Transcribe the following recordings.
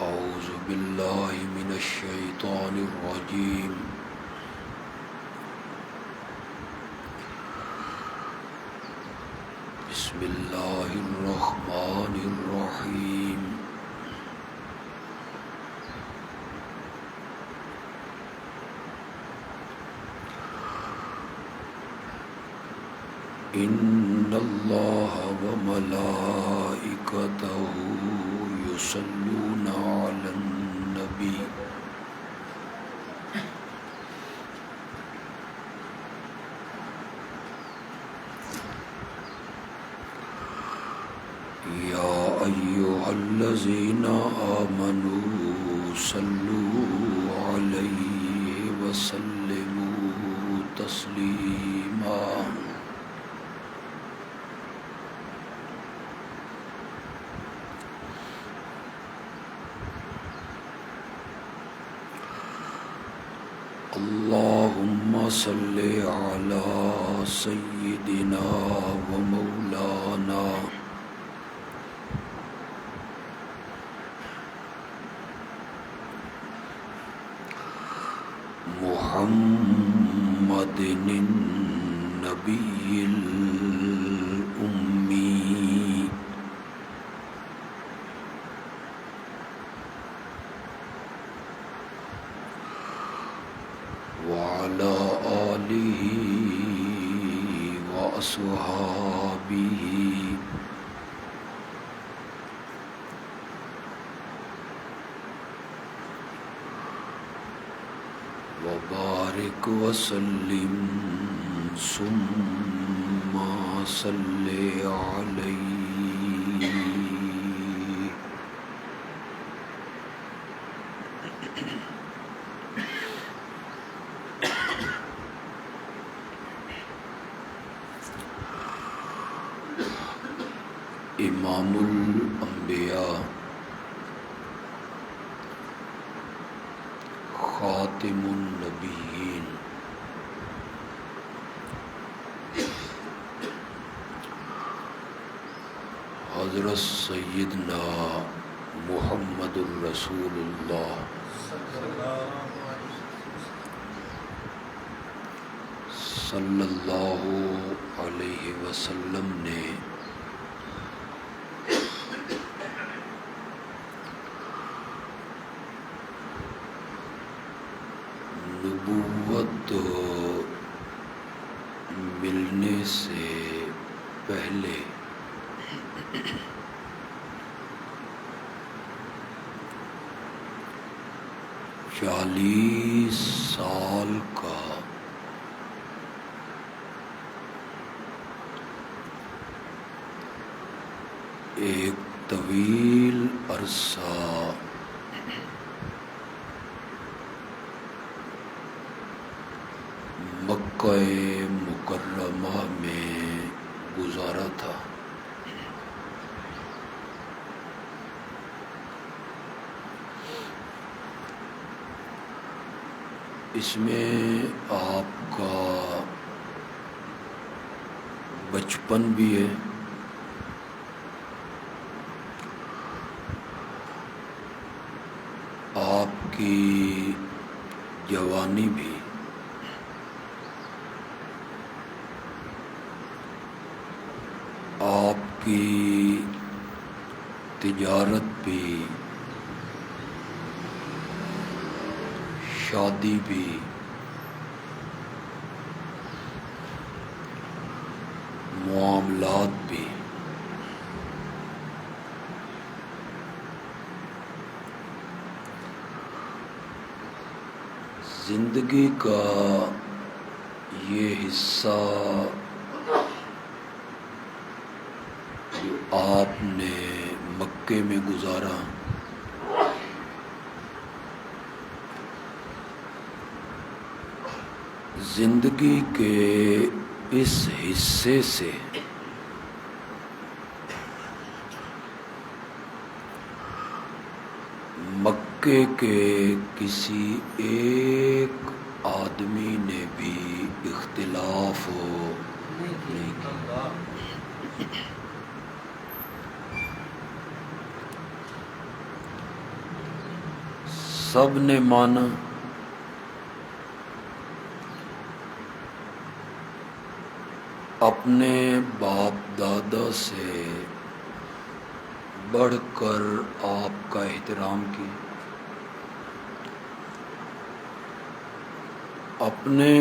أعوذ بالله من الشيطان الرجيم بسم الله الرحمن الرحيم إن الله وملائكته يصلون على النبي يا أيها الذين آمنوا صلوا عليه وسلموا تسليما اللهم صل على سيدنا ومولانا محمد النبي الأمي وعلى آله وأصحابه وبارك وسلم ثم صل عليه امام الانبیاء خاتم النبیین حضرت سیدنا محمد الرسول اللہ صلی اللہ علیہ وسلم نے نبوت ملنے سے پہلے چالیس سال کا ایک طویل عرصہ مکہ مکرمہ میں گزارا تھا۔ اس میں آپ کا بچپن بھی ہے، آپ کی جوانی بھی، آپ کی تجارت بھی، شادی بھی، معاملات بھی، زندگی کا یہ حصہ جو آپ نے مکے میں گزارا، زندگی کے اس حصے سے مکے کے کسی ایک آدمی نے بھی اختلاف نہیں کیا۔ سب نے مانا، اپنے باپ دادا سے بڑھ کر آپ کا احترام کیا، اپنے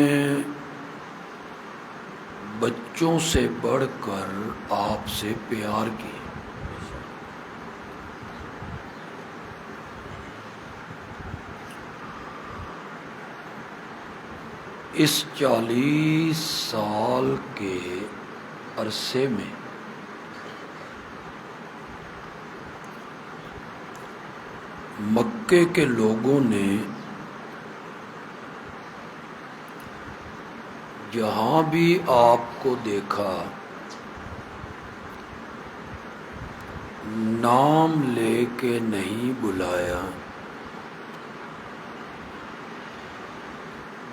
بچوں سے بڑھ کر آپ سے پیار کیا، اس 40 سال کے عرصے میں مکے کے لوگوں نے جہاں بھی آپ کو دیکھا نام لے کے نہیں بلایا،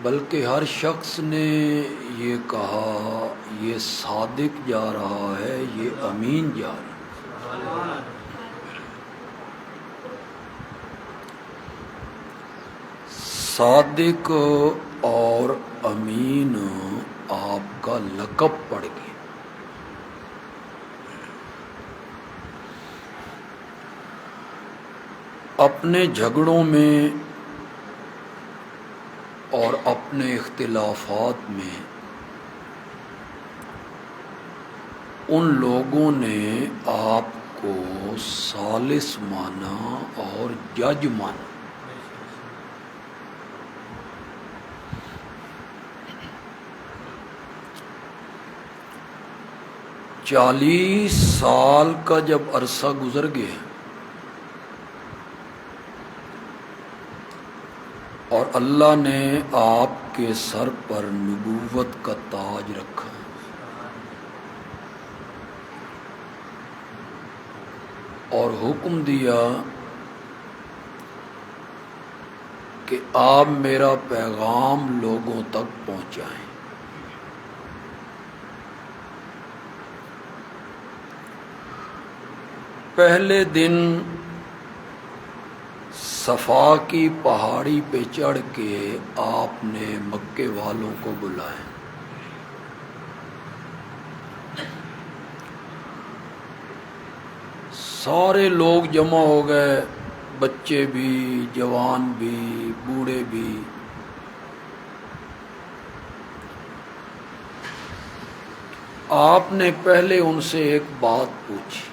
بلکہ ہر شخص نے یہ کہا یہ صادق جا رہا ہے، یہ امین جا رہا ہے۔ صادق اور امین آپ کا لقب پڑ گیا۔ اپنے جھگڑوں میں اور اپنے اختلافات میں ان لوگوں نے آپ کو ثالث مانا اور جج مانا۔ چالیس سال کا جب عرصہ گزر گیا اور اللہ نے آپ کے سر پر نبوت کا تاج رکھا، اور حکم دیا کہ آپ میرا پیغام لوگوں تک پہنچائیں، پہلے دن صفا کی پہاڑی پہ چڑھ کے آپ نے مکے والوں کو بلایا، سارے لوگ جمع ہو گئے، بچے بھی، جوان بھی، بوڑھے بھی۔ آپ نے پہلے ان سے ایک بات پوچھی،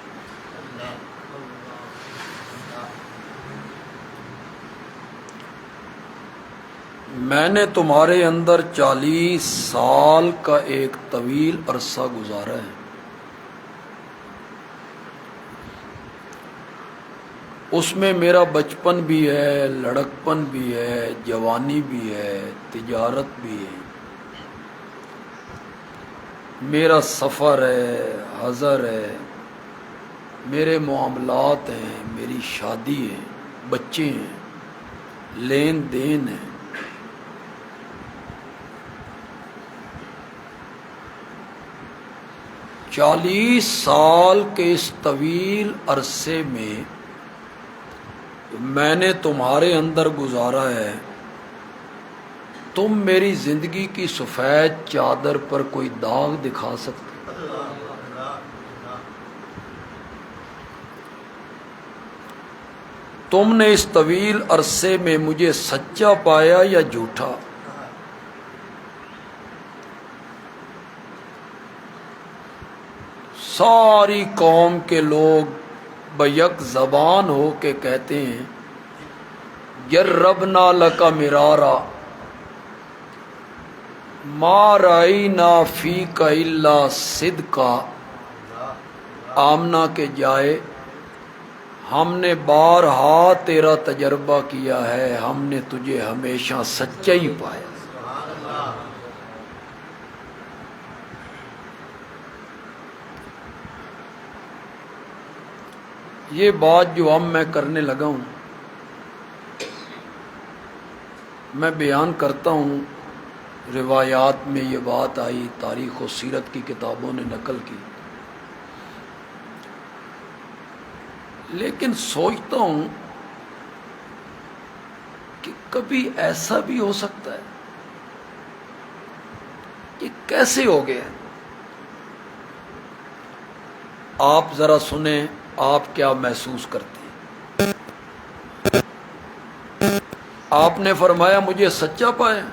میں نے تمہارے اندر 40 سال کا ایک طویل عرصہ گزارا ہے، اس میں میرا بچپن بھی ہے، لڑکپن بھی ہے، جوانی بھی ہے، تجارت بھی ہے، میرا سفر ہے، حضر ہے، میرے معاملات ہیں، میری شادی ہے، بچے ہیں، لین دین ہے۔ چالیس سال کے اس طویل عرصے میں نے تمہارے اندر گزارا ہے، تم میری زندگی کی سفید چادر پر کوئی داغ دکھا سکتے؟ تم نے اس طویل عرصے میں مجھے سچا پایا یا جھوٹا؟ ساری قوم کے لوگ بیک زبان ہو کے کہتے ہیں جربنا لک مرارا ما رأینا فیک الا صدقا، آمنہ کے جائے ہم نے بارہا تیرا تجربہ کیا ہے، ہم نے تجھے ہمیشہ سچا ہی پایا۔ یہ بات جو اب میں کرنے لگا ہوں، میں بیان کرتا ہوں، روایات میں یہ بات آئی، تاریخ و سیرت کی کتابوں نے نقل کی، لیکن سوچتا ہوں کہ کبھی ایسا بھی ہو سکتا ہے؟ یہ کیسے ہو گیا؟ آپ ذرا سنیں، آپ کیا محسوس کرتے ہیں؟ آپ نے فرمایا مجھے سچا پایا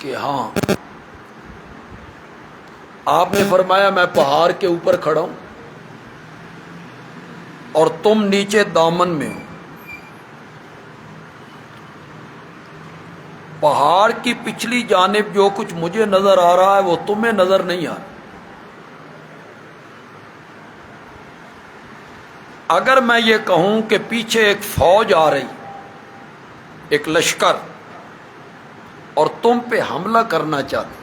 کہ ہاں. آپ نے فرمایا میں پہاڑ کے اوپر کھڑا ہوں اور تم نیچے دامن میں ہو. پہاڑ کی پچھلی جانب جو کچھ مجھے نظر آ رہا ہے وہ تمہیں نظر نہیں آ رہا. اگر میں یہ کہوں کہ پیچھے ایک فوج آ رہی، ایک لشکر، اور تم پہ حملہ کرنا چاہتے،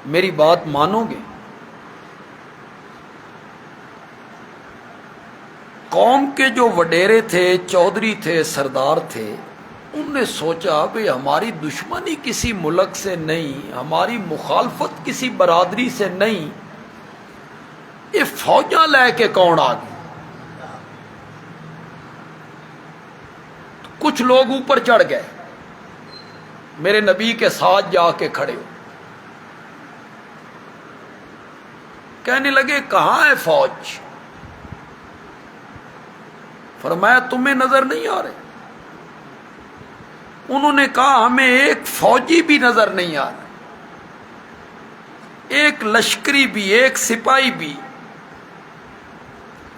میری بات مانو گے؟ قوم کے جو وڈیرے تھے، چودھری تھے، سردار تھے، انہوں نے سوچا بھئی ہماری دشمنی کسی ملک سے نہیں، ہماری مخالفت کسی برادری سے نہیں، یہ فوجاں لے کے کون آ گئی؟ کچھ لوگ اوپر چڑھ گئے، میرے نبی کے ساتھ جا کے کھڑے ہو، کہنے لگے کہاں ہے فوج؟ فرمایا تمہیں نظر نہیں آ رہے؟ انہوں نے کہا ہمیں ایک فوجی بھی نظر نہیں آ رہا، ایک لشکری بھی، ایک سپاہی بھی.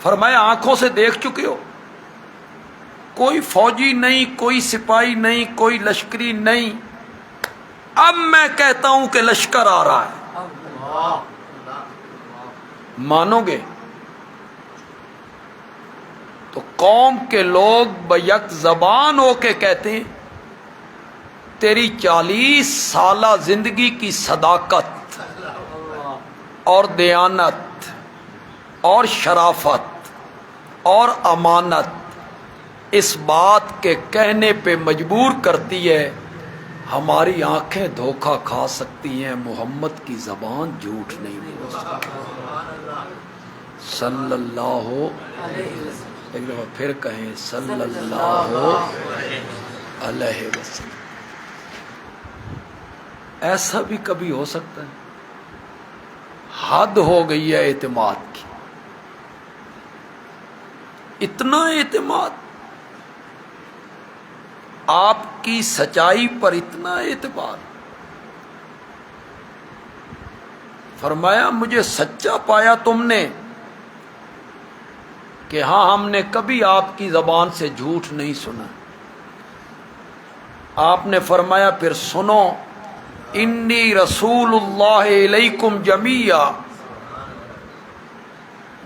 فرمایا آنکھوں سے دیکھ چکے ہو؟ کوئی فوجی نہیں، کوئی سپاہی نہیں، کوئی لشکری نہیں. اب میں کہتا ہوں کہ لشکر آ رہا ہے، مانو گے؟ تو قوم کے لوگ بیک زبان ہو کے کہتے ہیں تیری 40 سالہ زندگی کی صداقت اور دیانت اور شرافت اور امانت اس بات کے کہنے پہ مجبور کرتی ہے ہماری آنکھیں دھوکہ کھا سکتی ہیں، محمد کی زبان جھوٹ نہیں بول سکتی. صلی اللہ، ایک دفعہ پھر کہیں صلی اللہ علیہ وسلم. ایسا بھی کبھی ہو سکتا ہے؟ حد ہو گئی ہے اعتماد کی. اتنا اعتماد، آپ کی سچائی پر اتنا اعتبار. فرمایا مجھے سچا پایا تم نے کہ ہاں ہم نے کبھی آپ کی زبان سے جھوٹ نہیں سنا. آپ نے فرمایا پھر سنو، انی رسول اللہ علیکم جمیعا،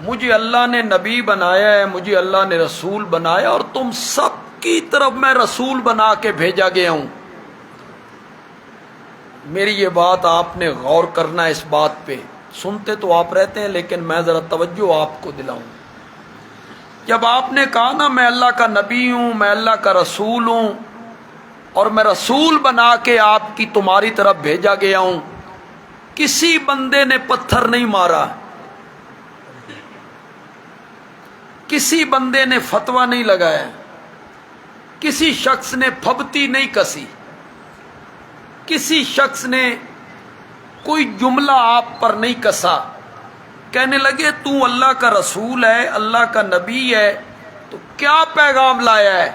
مجھے اللہ نے نبی بنایا ہے، مجھے اللہ نے رسول بنایا، اور تم سب کی طرف میں رسول بنا کے بھیجا گیا ہوں. میری یہ بات آپ نے غور کرنا، اس بات پہ سنتے تو آپ رہتے ہیں لیکن میں ذرا توجہ آپ کو دلاؤں. جب آپ نے کہا نا میں اللہ کا نبی ہوں، میں اللہ کا رسول ہوں، اور میں رسول بنا کے آپ کی تمہاری طرف بھیجا گیا ہوں، کسی بندے نے پتھر نہیں مارا، کسی بندے نے فتویٰ نہیں لگایا، کسی شخص نے پھبتی نہیں کسی، کسی شخص نے کوئی جملہ آپ پر نہیں کسا. کہنے لگے تو اللہ کا رسول ہے، اللہ کا نبی ہے، تو کیا پیغام لایا ہے؟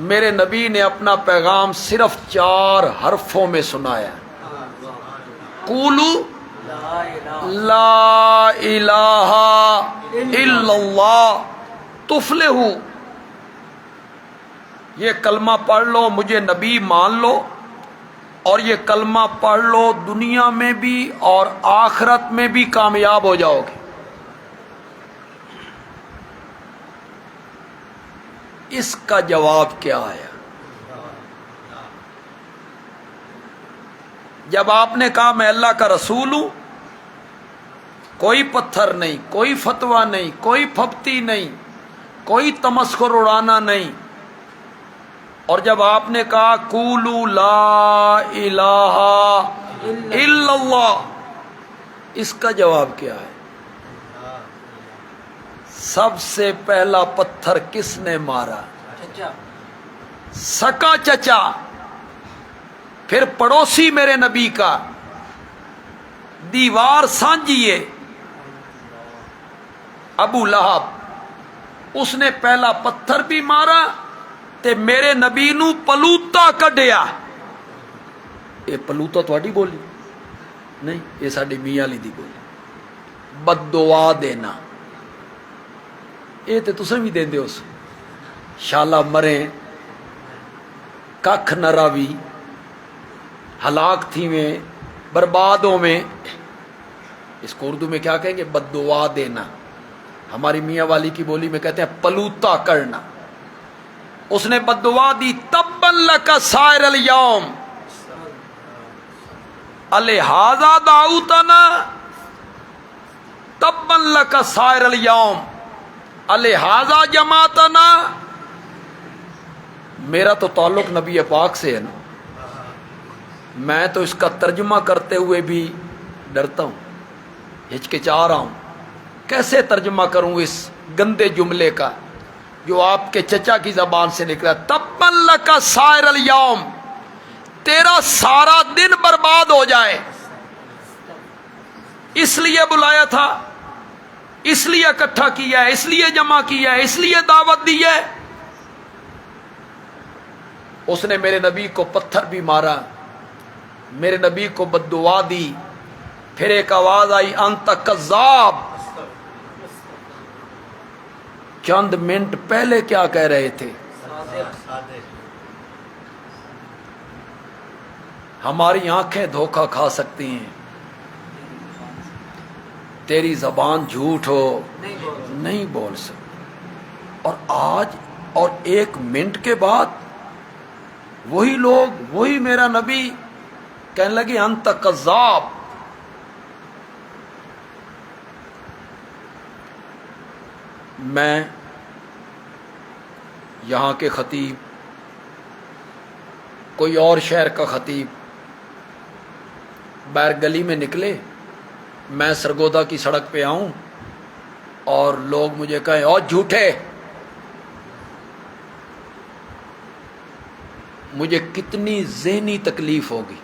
میرے نبی نے اپنا پیغام صرف 4 حرفوں میں سنایا، قولوا لا الہ الا اللہ تفلحوا. یہ کلمہ پڑھ لو، مجھے نبی مان لو، اور یہ کلمہ پڑھ لو، دنیا میں بھی اور آخرت میں بھی کامیاب ہو جاؤ گے. اس کا جواب کیا آیا؟ جب آپ نے کہا میں اللہ کا رسول ہوں، کوئی پتھر نہیں، کوئی فتویٰ نہیں، کوئی پھبتی نہیں، کوئی تمسخر اڑانا نہیں، اور جب آپ نے کہا قولوا لا الہ الا اللہ، اس کا جواب کیا ہے؟ سب سے پہلا پتھر کس نے مارا؟ سکا چچا، پھر پڑوسی میرے نبی کا، دیوار سانجیے ابو لہب، اس نے پہلا پتھر بھی مارا تے میرے نبی نو پلوتا کڈیا۔ یہ پلوتا تہاڈی بولی نہیں، یہ ساڈی میاں علی دی بولی۔ بد دعا دینا، یہ تے تساں بھی دیندے ہو، شالا مرے ککھ نہ راوی، ہلاک تھی میں، بربادوں میں، اس کو اردو میں کیا کہیں گے؟ بد دعا دینا۔ ہماری میاں والی کی بولی میں کہتے ہیں پلوتا کرنا۔ اس نے بد دعا دی، تبا لک سائر الیوم الہذا دعوتنا، تبا لک سائر الیوم الہذا جماعتنا۔ میرا تو تعلق نبی پاک سے ہے نا، میں تو اس کا ترجمہ کرتے ہوئے بھی ڈرتا ہوں، ہچکچا رہا ہوں، کیسے ترجمہ کروں اس گندے جملے کا جو آپ کے چچا کی زبان سے نکلا؟ تبا لک سائر الیوم، تیرا سارا دن برباد ہو جائے۔ اس لیے بلایا تھا، اس لیے اکٹھا کیا ہے، اس لیے جمع کیا ہے، اس لیے دعوت دی ہے۔ اس نے میرے نبی کو پتھر بھی مارا، میرے نبی کو بد دعا دی، پھر ایک آواز آئی انت کذاب۔ چند منٹ پہلے کیا کہہ رہے تھے؟ ہماری آنکھیں دھوکہ کھا سکتی ہیں، تیری زبان جھوٹ ہو نہیں بول سکتی۔ اور آج اور ایک منٹ کے بعد وہی لوگ، وہی میرا نبی کہنے لگے انت کذاب۔ میں یہاں کے خطیب، کوئی اور شہر کا خطیب باہر گلی میں نکلے، میں سرگودا کی سڑک پہ آؤں اور لوگ مجھے کہیں اور جھوٹے، مجھے کتنی ذہنی تکلیف ہوگی؟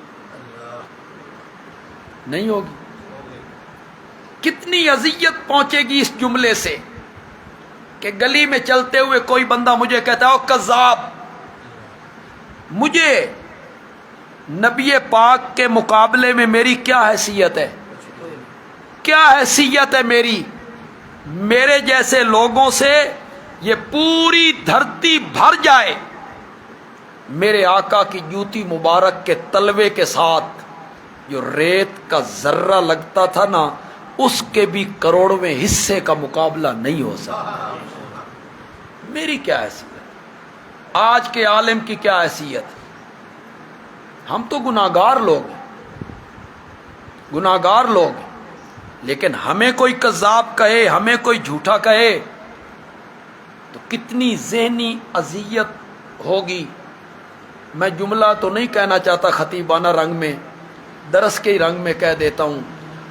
نہیں ہوگی؟ کتنی اذیت پہنچے گی اس جملے سے کہ گلی میں چلتے ہوئے کوئی بندہ مجھے کہتا ہے او کذاب۔ مجھے نبی پاک کے مقابلے میں میری کیا حیثیت ہے؟ کیا حیثیت ہے میری؟ میرے جیسے لوگوں سے یہ پوری دھرتی بھر جائے، میرے آقا کی جوتی مبارک کے تلوے کے ساتھ جو ریت کا ذرہ لگتا تھا نا، اس کے بھی کروڑویں حصے کا مقابلہ نہیں ہو سکتا۔ میری کیا حیثیت؟ آج کے عالم کی کیا حیثیت؟ ہم تو گناہگار لوگ ہیں، گناہگار لوگ ہیں، لیکن ہمیں کوئی کذاب کہے، ہمیں کوئی جھوٹا کہے تو کتنی ذہنی اذیت ہوگی۔ میں جملہ تو نہیں کہنا چاہتا خطیبانہ رنگ میں، درس کے رنگ میں کہہ دیتا ہوں،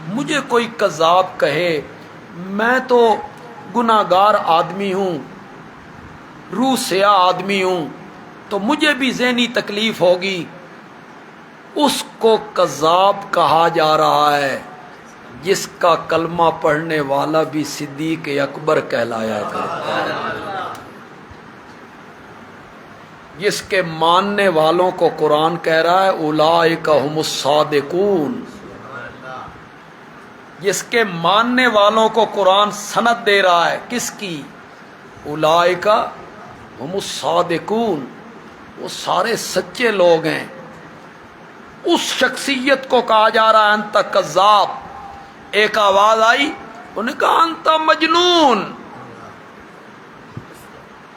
مجھے کوئی کذاب کہے، میں تو گناہگار آدمی ہوں، روح سیاہ آدمی ہوں، تو مجھے بھی ذہنی تکلیف ہوگی۔ اس کو کذاب کہا جا رہا ہے جس کا کلمہ پڑھنے والا بھی صدیق اکبر کہلایا کرتا ہے، جس کے ماننے والوں کو قرآن کہہ رہا ہے اولئک ھم الصادقون، جس کے ماننے والوں کو قرآن سند دے رہا ہے کس کی؟ اولئک ھم الصادقون، وہ سارے سچے لوگ ہیں۔ اس شخصیت کو کہا جا رہا ہے انت کذاب۔ ایک آواز آئی، انہوں نے کہا انت مجنون۔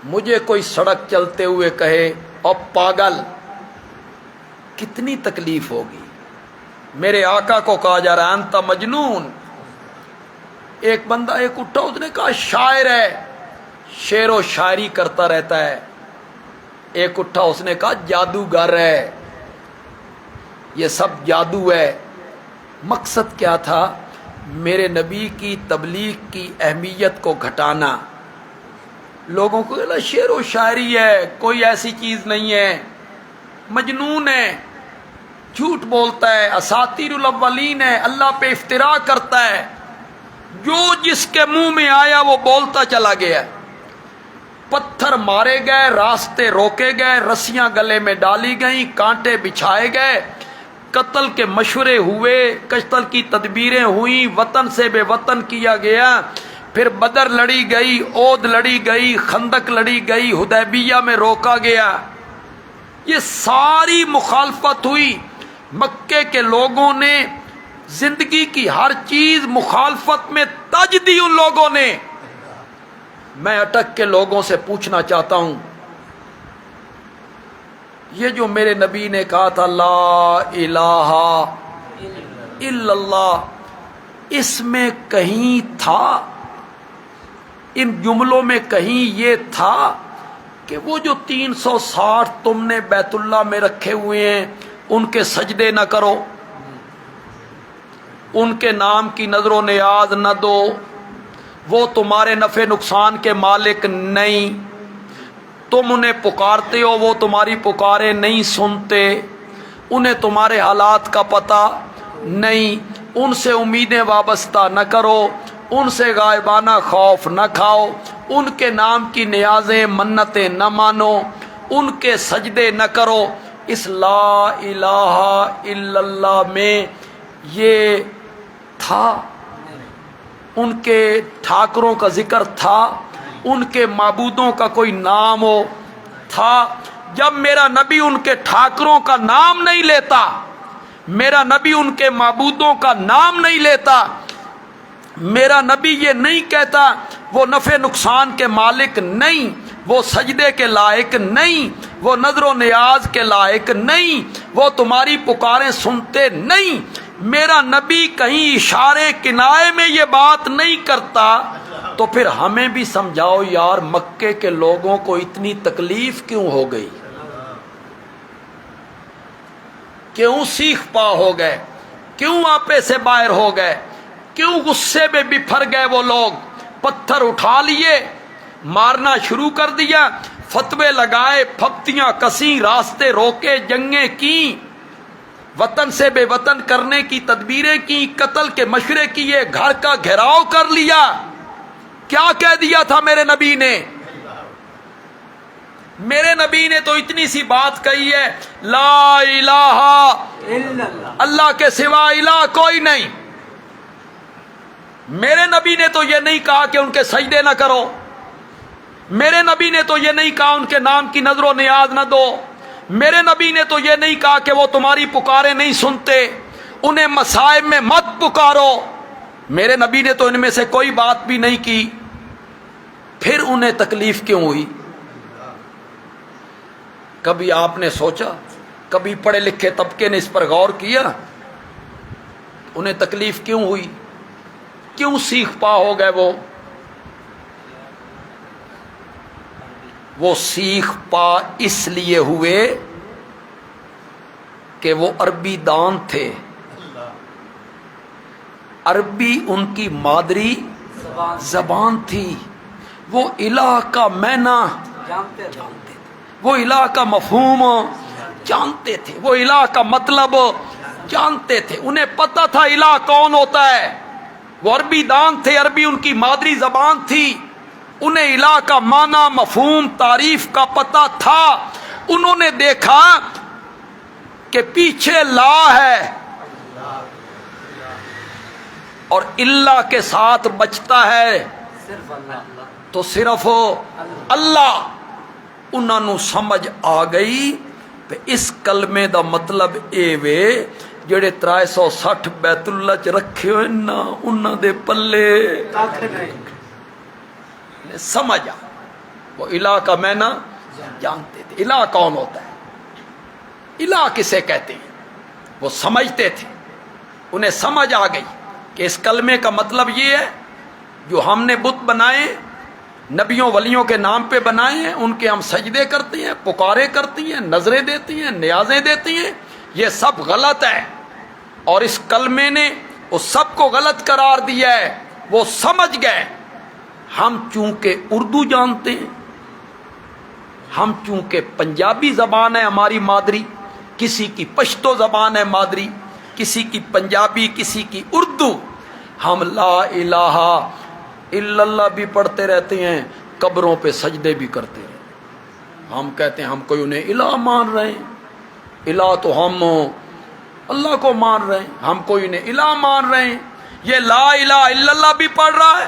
مجھے کوئی سڑک چلتے ہوئے کہے او پاگل، کتنی تکلیف ہوگی۔ میرے آقا کو کہا جا رہا ہے انت مجنون۔ ایک بندہ ایک اٹھا، اس نے کہا شاعر ہے، شعر و شاعری کرتا رہتا ہے۔ ایک اٹھا، اس نے کہا جادوگر ہے، یہ سب جادو ہے۔ مقصد کیا تھا؟ میرے نبی کی تبلیغ کی اہمیت کو گھٹانا، لوگوں کو کہنا شعر و شاعری ہے، کوئی ایسی چیز نہیں ہے، مجنون ہے، جھوٹ بولتا ہے، اساطیر الاولین ہے، اللہ پہ افتراء کرتا ہے، جو جس کے منہ میں آیا وہ بولتا چلا گیا۔ پتھر مارے گئے، راستے روکے گئے، رسیاں گلے میں ڈالی گئیں، کانٹے بچھائے گئے، قتل کے مشورے ہوئے، قتل کی تدبیریں ہوئیں، وطن سے بے وطن کیا گیا، پھر بدر لڑی گئی، اود لڑی گئی، خندق لڑی گئی، حدیبیہ میں روکا گیا۔ یہ ساری مخالفت ہوئی۔ مکے کے لوگوں نے زندگی کی ہر چیز مخالفت میں تج دی ان لوگوں نے۔ میں اٹک کے لوگوں سے پوچھنا چاہتا ہوں، یہ جو میرے نبی نے کہا تھا لا الہ الا اللہ، اس میں کہیں تھا، ان جملوں میں کہیں یہ تھا کہ وہ جو 360 تم نے بیت اللہ میں رکھے ہوئے ہیں ان کے سجدے نہ کرو، ان کے نام کی نظر و نیاز نہ دو، وہ تمہارے نفع نقصان کے مالک نہیں، تم انہیں پکارتے ہو وہ تمہاری پکارے نہیں سنتے، انہیں تمہارے حالات کا پتہ نہیں، ان سے امیدیں وابستہ نہ کرو، ان سے غائبانہ خوف نہ کھاؤ، ان کے نام کی نیازیں منتیں نہ مانو، ان کے سجدے نہ کرو۔ اس لا الہ الا اللہ میں یہ تھا؟ ان کے ٹھاکروں کا ذکر تھا؟ ان کے معبودوں کا کوئی نام ہو تھا؟ جب میرا نبی ان کے ٹھاکروں کا نام نہیں لیتا، میرا نبی ان کے معبودوں کا نام نہیں لیتا، میرا نبی یہ نہیں کہتا وہ نفع نقصان کے مالک نہیں، وہ سجدے کے لائق نہیں، وہ نظر و نیاز کے لائق نہیں، وہ تمہاری پکاریں سنتے نہیں، میرا نبی کہیں اشارے کنائے میں یہ بات نہیں کرتا، تو پھر ہمیں بھی سمجھاؤ یار مکے کے لوگوں کو اتنی تکلیف کیوں ہو گئی، کیوں سیخ پا ہو گئے، کیوں آپے سے باہر ہو گئے، کیوں غصے میں بپھر گئے وہ لوگ، پتھر اٹھا لیے، مارنا شروع کر دیا، فتوے لگائے، پھپتیاں کسیں، راستے روکے، جنگیں کی، وطن سے بے وطن کرنے کی تدبیریں کی، قتل کے مشورے کیے، گھر کا گھیراؤ کر لیا۔ کیا کہہ دیا تھا میرے نبی نے؟ میرے نبی نے تو اتنی سی بات کہی ہے لا الہ الا اللہ، اللہ کے سوا الہ کوئی نہیں۔ میرے نبی نے تو یہ نہیں کہا کہ ان کے سجدے نہ کرو، میرے نبی نے تو یہ نہیں کہا ان کے نام کی نظر و نیاز نہ دو، میرے نبی نے تو یہ نہیں کہا کہ وہ تمہاری پکاریں نہیں سنتے، انہیں مصائب میں مت پکارو، میرے نبی نے تو ان میں سے کوئی بات بھی نہیں کی، پھر انہیں تکلیف کیوں ہوئی؟ کبھی آپ نے سوچا، کبھی پڑھے لکھے طبقے نے اس پر غور کیا انہیں تکلیف کیوں ہوئی، کیوں سیخ پا ہو گئے؟ وہ سیخ پا اس لیے ہوئے کہ وہ عربی دان تھے، عربی ان کی مادری زبان تھی، وہ الہ کا معنی جانتے تھے، وہ الہ کا مفہوم جانتے تھے، وہ الہ کا مطلب جانتے تھے، انہیں پتہ تھا الہ کون ہوتا ہے، وہ عربی دان تھے، عربی ان کی مادری زبان تھی، انہیں الہ کا معنی، مفہوم، تعریف کا پتہ تھا، انہوں نے دیکھا کہ پیچھے لا ہے اور اللہ کے ساتھ بچتا ہے تو صرف اللہ، انہوں نے سمجھ آ گئی کہ اس کلمے دا مطلب اے وے جڑے 360 بیت اللہ چ رکھے ہوئے نا انہاں دے پلے سمجھ آ، وہ الہ کا معنی جانتے تھے، الہ کون ہوتا ہے، الہ کسے کہتے ہیں، وہ سمجھتے تھے، انہیں سمجھ آ گئی کہ اس کلمے کا مطلب یہ ہے جو ہم نے بت بنائے نبیوں ولیوں کے نام پہ بنائے ہیں، ان کے ہم سجدے کرتے ہیں، پکارے کرتی ہیں، نظریں دیتی ہیں، نیازیں دیتی ہیں، یہ سب غلط ہے، اور اس کلمے نے وہ سب کو غلط قرار دیا ہے، وہ سمجھ گئے ہم چونکہ اردو جانتے ہیں، ہم چونکہ پنجابی زبان ہے ہماری مادری، کسی کی پشتو زبان ہے مادری، کسی کی پنجابی، کسی کی اردو، ہم لا الہ الا اللہ بھی پڑھتے رہتے ہیں، قبروں پہ سجدے بھی کرتے ہیں۔ ہم کہتے ہیں ہم کوئی انہیں الہ مان رہے ہیں، الہ تو ہم اللہ کو مان رہے ہیں، ہم کوئی انہیں الہ مان رہے ہیں۔ یہ لا الہ الا اللہ بھی پڑھ رہا ہے،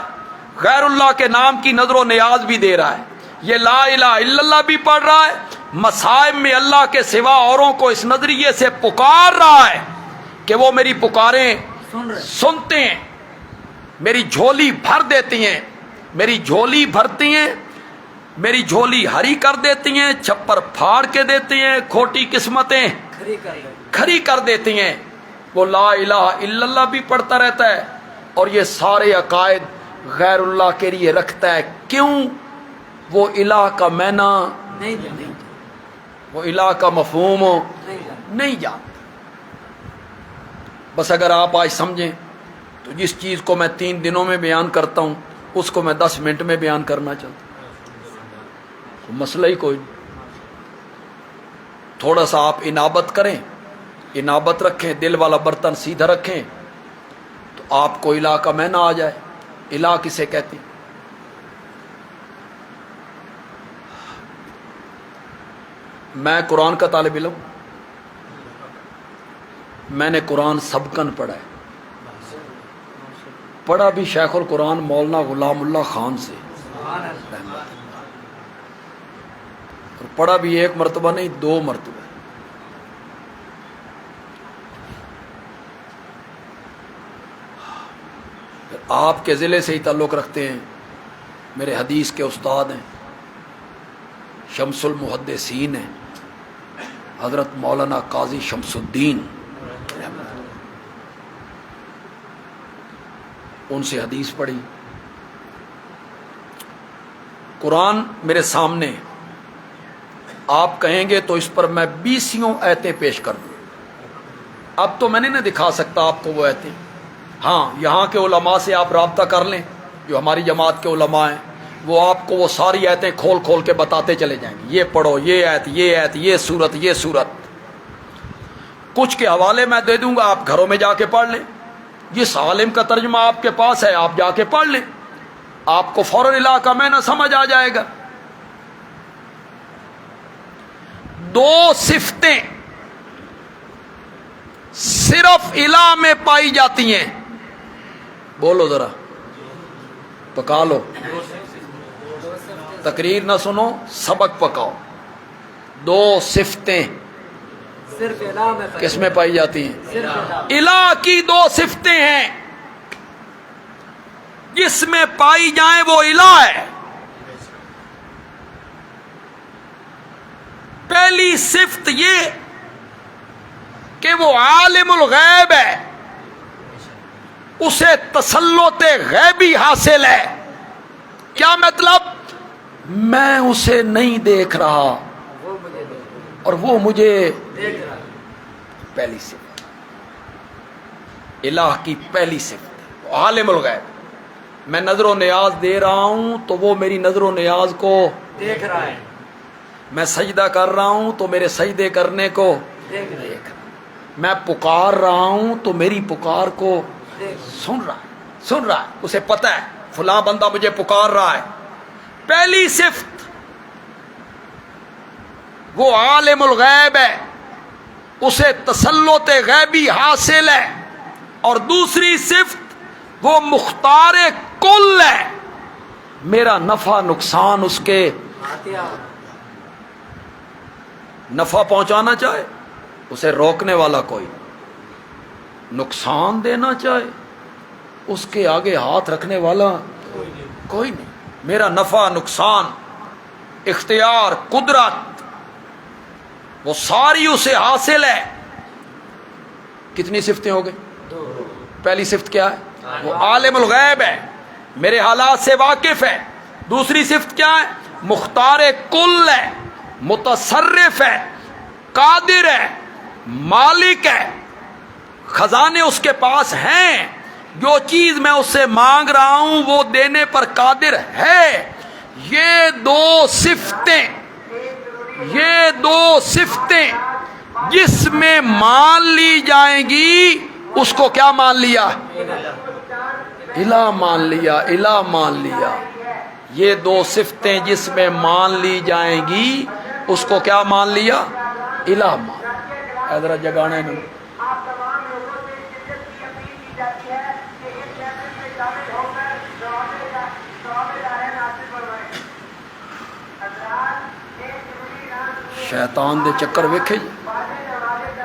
غیر اللہ کے نام کی نظر و نیاز بھی دے رہا ہے، یہ لا الہ الا اللہ بھی پڑھ رہا ہے، مصائب میں اللہ کے سوا اوروں کو اس نظریے سے پکار رہا ہے کہ وہ میری پکاریں سنتے ہیں، میری جھولی بھر دیتی ہیں، میری جھولی بھرتی ہیں، میری جھولی ہری کر دیتی ہیں، چھپر پھاڑ کے دیتے ہیں، کھوٹی قسمتیں کھری کر دیتی ہیں۔ وہ لا الہ الا اللہ بھی پڑھتا رہتا ہے اور یہ سارے عقائد غیر اللہ کے لیے رکھتا ہے۔ کیوں؟ وہ الہ کا معنی نہیں، وہ الہ کا مفہوم نہیں جانتا۔ بس اگر آپ آج سمجھیں تو جس چیز کو میں 3 دنوں میں بیان کرتا ہوں اس کو میں 10 منٹ میں بیان کرنا چاہتا ہوں، مسئلہ ہی کوئی نہیں۔ تھوڑا سا آپ انابت کریں، انابت رکھیں، دل والا برتن سیدھا رکھیں تو آپ کو الہ کا معنی آ جائے۔ الہ کسے کہتے ہیں؟ میں قرآن کا طالب علم، میں نے قرآن سبکن پڑھا ہے، پڑھا بھی شیخ القرآن مولانا غلام اللہ خان سے، اور پڑھا بھی 1 مرتبہ نہیں 2 مرتبہ۔ آپ کے ضلع سے ہی تعلق رکھتے ہیں، میرے حدیث کے استاد ہیں، شمس المحدثین ہیں، حضرت مولانا قاضی شمس الدین، ان سے حدیث پڑھی۔ قرآن میرے سامنے، آپ کہیں گے تو اس پر میں 20 آیتیں پیش کر دوں۔ اب تو میں نہیں دکھا سکتا آپ کو وہ آیتیں، ہاں یہاں کے علماء سے آپ رابطہ کر لیں جو ہماری جماعت کے علماء ہیں، وہ آپ کو وہ ساری آیتیں کھول کھول کے بتاتے چلے جائیں گے، یہ پڑھو، یہ آیت، یہ آیت، یہ سورت، یہ سورت۔ کچھ کے حوالے میں دے دوں گا، آپ گھروں میں جا کے پڑھ لیں، جس عالم کا ترجمہ آپ کے پاس ہے آپ جا کے پڑھ لیں، آپ کو فوراً الہ کا معنی سمجھ آ جائے گا۔ 2 صفتیں صرف الہ میں پائی جاتی ہیں، بولو ذرا، پکا لو، تقریر نہ سنو، سبق پکاؤ۔ 2 صفتیں صرف الہ میں کس میں پائی جاتی ہیں؟ صرف الہ کی 2 صفتیں ہیں، جس میں پائی جائیں وہ الہ ہے۔ پہلی صفت یہ کہ وہ عالم الغیب ہے، اسے تسلط غیبی حاصل ہے۔ کیا مطلب؟ میں اسے نہیں دیکھ رہا وہ مجھے دیکھ اور وہ مجھے رہا۔ پہلی صفت الہ کی پہلی صفت وہ عالم الغیب۔ میں نظر و نیاز دے رہا ہوں تو وہ میری نظر و نیاز کو دیکھ رہا ہے، میں سجدہ کر رہا ہوں تو میرے سجدے کرنے کو دیکھ رہا ہے، دیکھ رہا ہوں، میں پکار رہا ہوں تو میری پکار کو سن رہا ہے، اسے پتہ ہے فلاں بندہ مجھے پکار رہا ہے۔ پہلی صفت وہ عالم الغیب ہے، اسے تسلط غیبی حاصل ہے، اور دوسری صفت وہ مختار کل ہے، میرا نفع نقصان اس کے عطیہ نفع پہنچانا چاہے اسے روکنے والا کوئی، نقصان دینا چاہے اس کے آگے ہاتھ رکھنے والا کوئی نہیں۔ میرا نفع نقصان اختیار قدرت وہ ساری اسے حاصل ہے۔ کتنی صفتیں ہو گئی؟ پہلی صفت کیا ہے؟ وہ عالم الغیب ہے، میرے حالات سے واقف ہے۔ دوسری صفت کیا ہے؟ مختار کل ہے، متصرف ہے، قادر ہے، مالک ہے، خزانے اس کے پاس ہیں، جو چیز میں اس سے مانگ رہا ہوں وہ دینے پر قادر ہے۔ یہ دو صفتیں جس میں مان لی جائیں گی اس کو کیا مان لیا؟ الہ مان لیا، الہ مان لیا۔ یہ دو صفتیں جس میں مان لی جائیں گی اس کو کیا مان لیا؟ الہ مان۔ ادھر جگانے نہیں۔ شیطان دے چکر ویکھے جی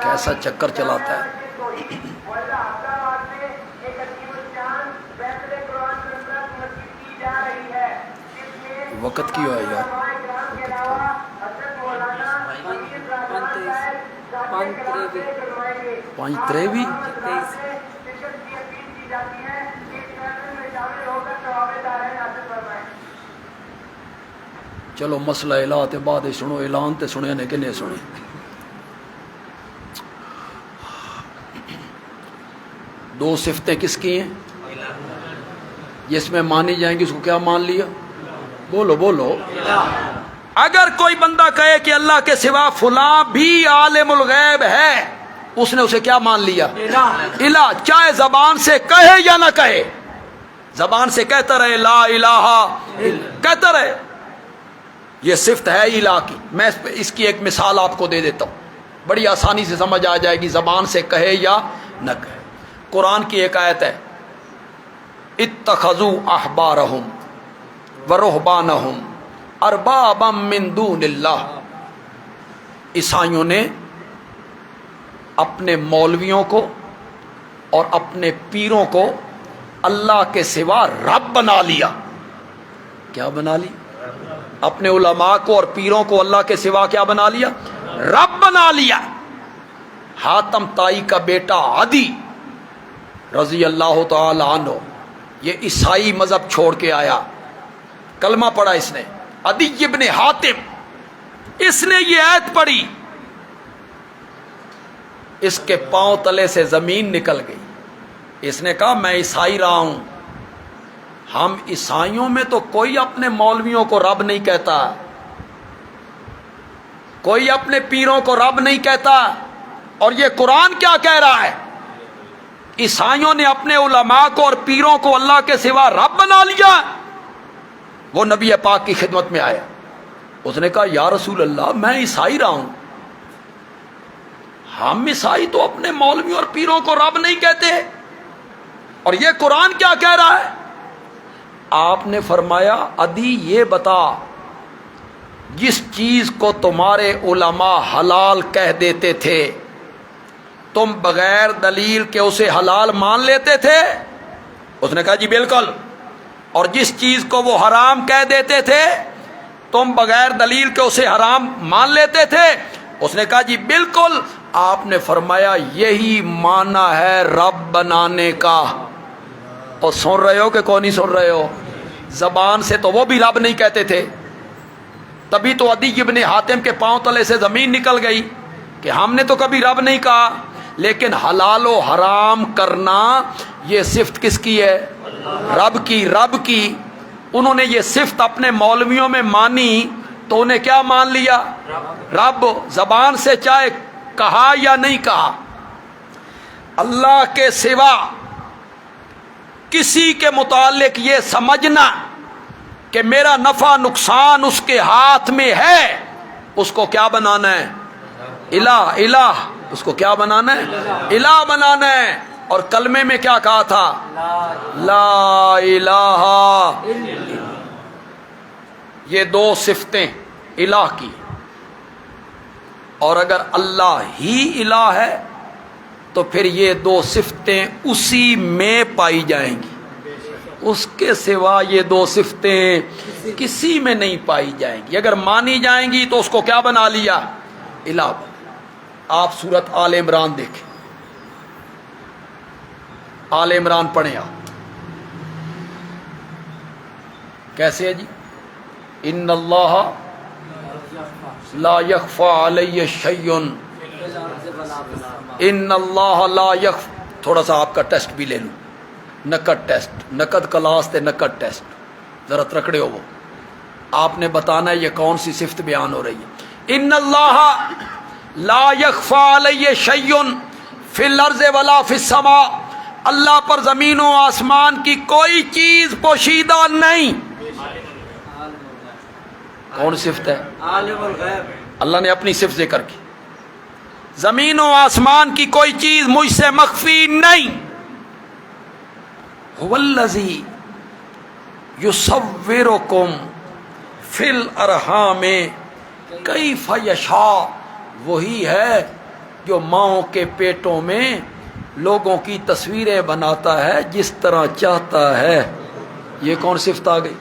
کیسا چکر چلاتا ہے۔ وقت کی ہے یار، پانچ تریوی۔ چلو مسئلہ الہ تے بعد سنو، اعلان تے سنے نے کہ نہیں سنے؟ دو صفتیں کس کی ہیں جس میں مانی جائیں گی اس کو کیا مان لیا؟ بولو بولو۔ اگر کوئی بندہ کہے کہ اللہ کے سوا فلاں بھی عالم الغیب ہے، اس نے اسے کیا مان لیا؟ الہ۔ چاہے زبان سے کہے یا نہ کہے، زبان سے کہتا رہے لا الہ کہتا رہے، یہ صفت ہے الہ کی۔ میں اس کی ایک مثال آپ کو دے دیتا ہوں، بڑی آسانی سے سمجھ آ جائے گی، زبان سے کہے یا نہ کہے۔ قرآن کی ایک آیت ہے، اتخذوا احبارہم ورہبانہم اربابا من دون اللہ۔ عیسائیوں نے اپنے مولویوں کو اور اپنے پیروں کو اللہ کے سوا رب بنا لیا۔ کیا بنا لی؟ اپنے علماء کو اور پیروں کو اللہ کے سوا کیا بنا لیا؟ رب بنا لیا۔ حاتم طائی کا بیٹا عدی رضی اللہ تعالی عنہ، یہ عیسائی مذہب چھوڑ کے آیا، کلمہ پڑھا اس نے، عدی ابن حاتم۔ اس نے یہ آیت پڑھی، اس کے پاؤں تلے سے زمین نکل گئی۔ اس نے کہا میں عیسائی رہا ہوں، ہم عیسائیوں میں تو کوئی اپنے مولویوں کو رب نہیں کہتا، کوئی اپنے پیروں کو رب نہیں کہتا، اور یہ قرآن کیا کہہ رہا ہے؟ عیسائیوں نے اپنے علماء کو اور پیروں کو اللہ کے سوا رب بنا لیا۔ وہ نبی پاک کی خدمت میں آیا، اس نے کہا یا رسول اللہ میں عیسائی رہا ہوں، ہم عیسائی تو اپنے مولویوں اور پیروں کو رب نہیں کہتے، اور یہ قرآن کیا کہہ رہا ہے؟ آپ نے فرمایا عدی یہ بتا، جس چیز کو تمہارے علماء حلال کہہ دیتے تھے تم بغیر دلیل کے اسے حلال مان لیتے تھے؟ اس نے کہا جی بالکل۔ اور جس چیز کو وہ حرام کہہ دیتے تھے تم بغیر دلیل کے اسے حرام مان لیتے تھے؟ اس نے کہا جی بالکل۔ آپ نے فرمایا یہی معنی ہے رب بنانے کا۔ اور سن رہے ہو کہ کون نہیں سن رہے ہو؟ زبان سے تو وہ بھی رب نہیں کہتے تھے، تبھی تو عدی ابن حاتم کے پاؤں تلے سے زمین نکل گئی کہ ہم نے تو کبھی رب نہیں کہا۔ لیکن حلال و حرام کرنا یہ صفت کس کی ہے؟ رب کی۔ رب کی انہوں نے یہ صفت اپنے مولویوں میں مانی تو انہیں کیا مان لیا؟ رب۔ زبان سے چاہے کہا یا نہیں کہا، اللہ کے سوا کسی کے متعلق یہ سمجھنا کہ میرا نفع نقصان اس کے ہاتھ میں ہے، اس کو کیا بنانا ہے؟ الہ۔ الہ اس کو کیا بنانا ہے؟ الہ بنانا ہے۔ اور کلمے میں کیا کہا تھا؟ لا الہ۔ یہ دو صفتیں الہ کی، اور اگر اللہ ہی الہ ہے تو پھر یہ دو صفتیں اسی میں پائی جائیں گی، اس کے سوا یہ دو صفتیں کسی میں نہیں پائی جائیں گی۔ اگر مانی جائیں گی تو اس کو کیا بنا لیا؟ الہ۔ آپ سورت آل عمران دیکھیں، آل عمران پڑھیں آپ، کیسے ہے جی؟ ان اللہ لا یخفی علی شیء، ان اللہ لا یخفی تھوڑا سا آپ کا ٹیسٹ بھی لے لوں، نقد ٹیسٹ، نقد کلاس تے نقد ٹیسٹ، ذرا ترکڑے ہو وہ، آپ نے بتانا ہے یہ کون سی صفت بیان ہو رہی ہے۔ ان اللہ لا یخفی علیہ شیء فی الارض ولا فی السماء، اللہ پر زمین و آسمان کی کوئی چیز پوشیدہ نہیں۔ کون صفت ہے؟ عالم الغیب۔ اللہ نے اپنی صفت ذکر کی، زمین و آسمان کی کوئی چیز مجھ سے مخفی نہیں۔ هو الذی یصورکم فی الارحام کیف یشاء، وہی ہے جو ماؤں کے پیٹوں میں لوگوں کی تصویریں بناتا ہے جس طرح چاہتا ہے۔ یہ کون صفت آ گئی؟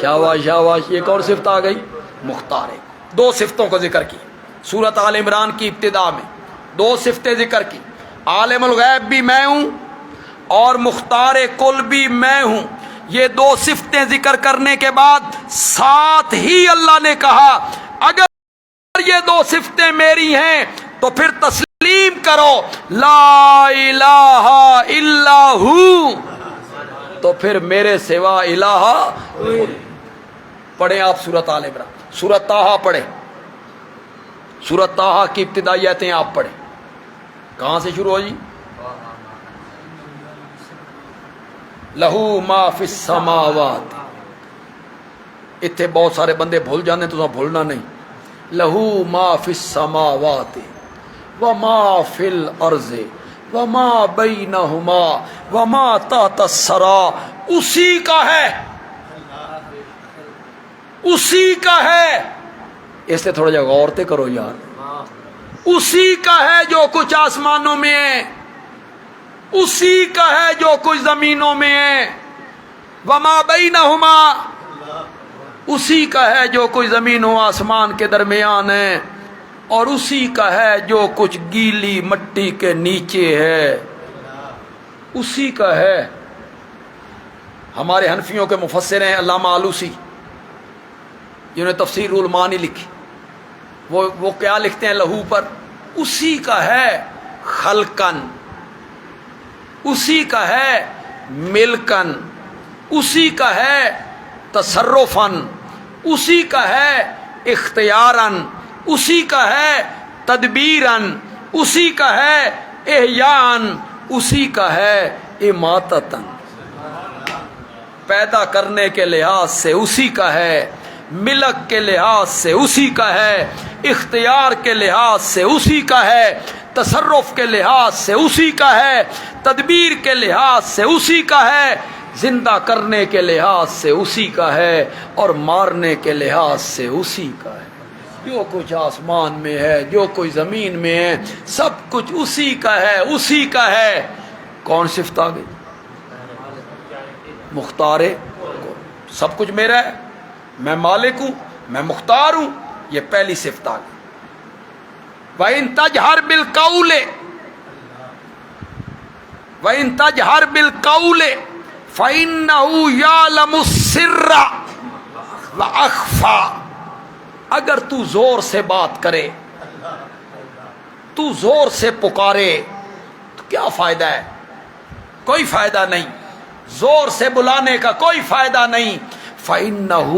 شاباش شاباش، یہ کون صفت آ گئی؟ مختار۔ دو صفتوں کو ذکر کی سورۃ آل عمران کی ابتدا میں، دو صفتیں ذکر کی، عالم الغیب بھی میں ہوں اور مختار کل بھی میں ہوں۔ یہ دو صفتیں ذکر کرنے کے بعد ساتھ ہی اللہ نے کہا اگر یہ دو صفتیں میری ہیں تو پھر تسلیم کرو لا الہ الا ہو، تو پھر میرے سوا الہ۔ پڑھیں آپ سورۃ آل عمران، سورۃ طٰہٰ پڑھیں، سورۃ طٰہٰ کی ابتدائی آیتیں آپ پڑھیں۔ کہاں سے شروع ہو جی؟ لہو ما فی السماوات، اتنے بہت سارے بندے بھول جانے تو بھولنا نہیں، لہو ما فی السماوات وما فی الارض وما بینہما وما تحت الثری، اسی کا ہے، اسی کا ہے۔ اس سے تھوڑا جا غور تے کرو یار، اسی کا ہے جو کچھ آسمانوں میں ہے، اسی کا ہے جو کچھ زمینوں میں ہے، وما بینہما، اسی کا ہے جو کچھ زمین و آسمان کے درمیان ہے، اور اسی کا ہے جو کچھ گیلی مٹی کے نیچے ہے، اسی کا ہے۔ ہمارے حنفیوں کے مفسر ہیں علامہ آلوسی، جنہوں نے تفسیر المعانی لکھی، وہ کیا لکھتے ہیں لہو پر؟ اسی کا ہے خلقن، اسی کا ہے ملکن، اسی کا ہے تصرفن، اسی کا ہے اختیارن، اسی کا ہے تدبیرن، اسی کا ہے احیاءن، اسی کا ہے اماتتن۔ پیدا کرنے کے لحاظ سے اسی کا ہے، ملک کے لحاظ سے اسی کا ہے، اختیار کے لحاظ سے اسی کا ہے، تصرف کے لحاظ سے اسی کا ہے، تدبیر کے لحاظ سے اسی کا ہے، زندہ کرنے کے لحاظ سے اسی کا ہے، اور مارنے کے لحاظ سے اسی کا ہے۔ جو کچھ آسمان میں ہے، جو کچھ زمین میں ہے، سب کچھ اسی کا ہے، اسی کا ہے۔ کون صفت آ گئی؟ مختار کو، سب کچھ میرا ہے، میں مالک ہوں، میں مختار ہوں، یہ پہلی صفت آ گئی۔ وَإِن تَجْهَرْ بِالْقَوْلِ وَإِن تَجْهَرْ بِالْقَوْلِ فَإِنَّهُ يَعْلَمُ السِّرَّ وَأَخْفَى، اگر تو زور سے بات کرے، تو زور سے پکارے تو کیا فائدہ ہے؟ کوئی فائدہ نہیں، زور سے بلانے کا کوئی فائدہ نہیں۔ فَإِنَّهُ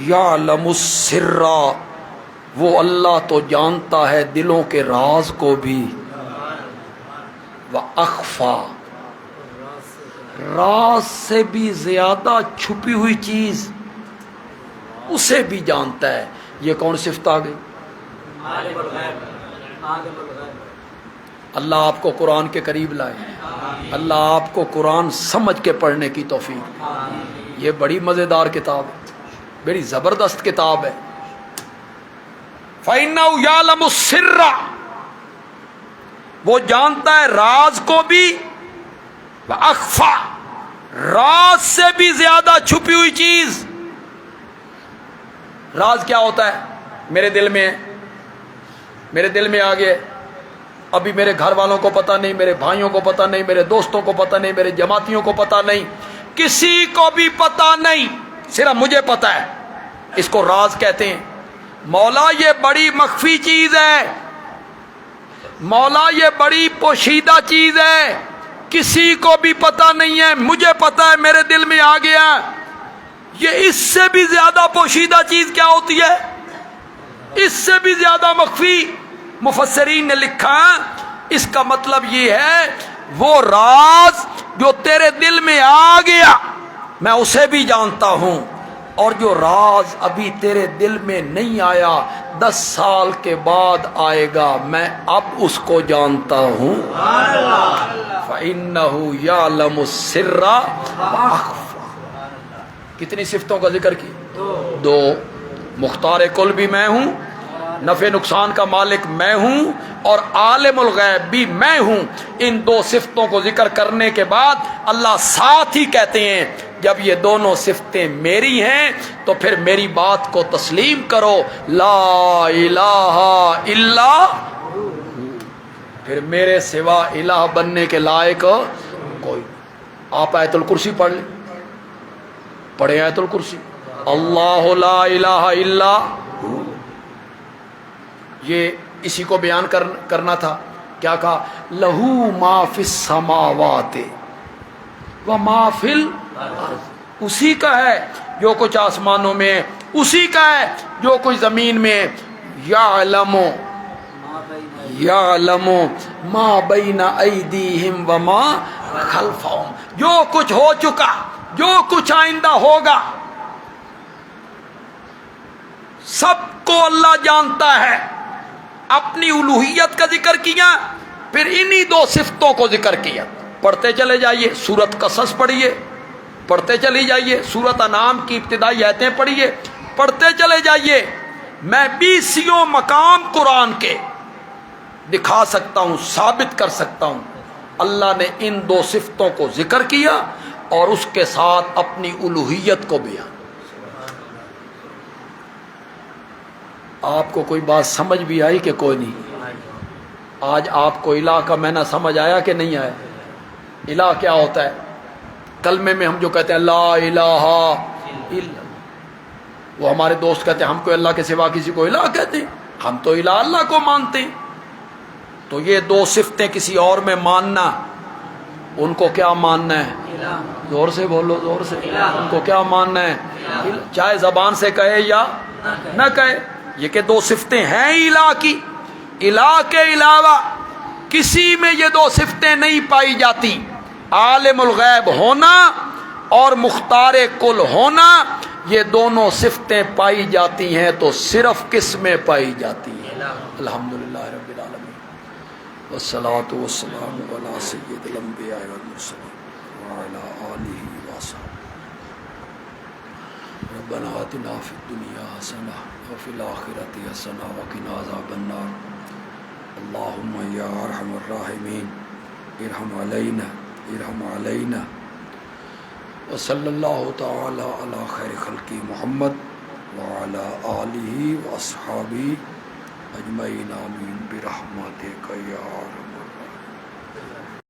يَعْلَمُ السِّرَّ، وہ اللہ تو جانتا ہے دلوں کے راز کو بھی، وَأَخْفَى، راز سے بھی زیادہ چھپی ہوئی چیز اسے بھی جانتا ہے۔ یہ کون صفت آ گئی؟ عالم الغیب، عالم الغیب۔ اللہ آپ کو قرآن کے قریب لائے، اللہ آپ کو قرآن سمجھ کے پڑھنے کی توفیق۔ یہ بڑی مزیدار کتاب ہے، بڑی زبردست کتاب ہے۔ فَإِنَّهُ يَعْلَمُ السِّرَّ، وہ جانتا ہے راز کو بھی، وَأَخْفَى، راز سے بھی زیادہ چھپی ہوئی چیز۔ راز کیا ہوتا ہے؟ میرے دل میں ہے، میرے دل میں آ گئے، ابھی میرے گھر والوں کو پتہ نہیں، میرے بھائیوں کو پتہ نہیں، میرے دوستوں کو پتہ نہیں، میرے جماعتیوں کو پتہ نہیں، کسی کو بھی پتہ نہیں، صرف مجھے پتہ ہے۔ اس کو راز کہتے ہیں۔ مولا یہ بڑی مخفی چیز ہے، مولا یہ بڑی پوشیدہ چیز ہے، کسی کو بھی پتہ نہیں ہے، مجھے پتہ ہے، میرے دل میں آ گیا۔ یہ اس سے بھی زیادہ پوشیدہ چیز کیا ہوتی ہے؟ اس سے بھی زیادہ مخفی۔ مفسرین نے لکھا اس کا مطلب یہ ہے وہ راز جو تیرے دل میں آ گیا میں اسے بھی جانتا ہوں، اور جو راز ابھی تیرے دل میں نہیں آیا 10 سال کے بعد آئے گا، میں اب اس کو جانتا ہوں۔ فَإِنَّهُ يَعْلَمُ السِّرَّ وَأَخْفَى۔ کتنی صفتوں کا ذکر کی؟ 2۔ مختار کل بھی میں ہوں، نفع نقصان کا مالک میں ہوں، اور عالم الغیب بھی میں ہوں۔ ان 2 صفتوں کو ذکر کرنے کے بعد اللہ ساتھ ہی کہتے ہیں جب یہ دونوں صفتیں میری ہیں تو پھر میری بات کو تسلیم کرو، لا الہ الا، پھر میرے سوا الہ بننے کے لائق کوئی۔ آپ آیت الکرسی پڑھ لیں، پڑھیں آیت الکرسی، اللہ لا الہ الا، یہ اسی کو بیان کرنا تھا۔ کیا کہا؟ لہو ما فی السماوات و ما فی الارض، اسی کا ہے جو کچھ آسمانوں میں، اسی کا ہے جو کچھ زمین میں۔ یعلم ما بین ایدیہم و ما خلفہم، جو کچھ ہو چکا، جو کچھ آئندہ ہوگا، سب کو اللہ جانتا ہے۔ اپنی الوہیت کا ذکر کیا، پھر انہی 2 صفتوں کو ذکر کیا۔ پڑھتے چلے جائیے، سورۃ قصص پڑھیے، پڑھتے چلی جائیے، سورۃ انعام کی ابتدائی آیتیں پڑھیے، پڑھتے چلے جائیے۔ میں 20 مقام قرآن کے دکھا سکتا ہوں، ثابت کر سکتا ہوں اللہ نے ان 2 صفتوں کو ذکر کیا اور اس کے ساتھ اپنی الوہیت کو بیان۔ آپ کو کوئی بات سمجھ بھی آئی کہ کوئی نہیں؟ آج آپ کو الہ کا معنی سمجھ آیا کہ نہیں آیا؟ الہ کیا ہوتا ہے؟ کلمے میں ہم جو کہتے ہیں لا الہ الا، وہ ہمارے دوست کہتے ہیں ہم کو اللہ کے سوا کسی کو الہ کہتے ہیں، ہم تو الہ اللہ کو مانتے ہیں۔ تو یہ 2 صفتیں کسی اور میں ماننا، ان کو کیا ماننا ہے؟ زور سے بولو، زور سے، ان کو کیا ماننا ہے؟ چاہے زبان سے کہے یا نہ کہے، یہ کہ 2 صفتیں ہیں الہ کی۔ الہ کے علاوہ کسی میں یہ 2 صفتیں نہیں پائی جاتی۔ عالم الغیب ہونا اور مختار کل ہونا، یہ دونوں صفتیں پائی جاتی ہیں تو صرف کس میں پائی جاتی ہیں؟ الحمدللہ رب العالمین، والصلاة والسلام علی سید الانبیاء والمرسلین وعلی آلہ وصحبہ۔ ربنا آتنا فی الدنیا حسنہ وفی الآخرۃ حسنہ وقنا عذاب النار۔ اللہم یا ارحم الراحمین ارحم علینا، ارحم علینا۔ وصلی اللہ تعالی علی خیر خلق محمد وعلی آلہ واصحابہ اجمعین، آمین برحمتک یا ارحم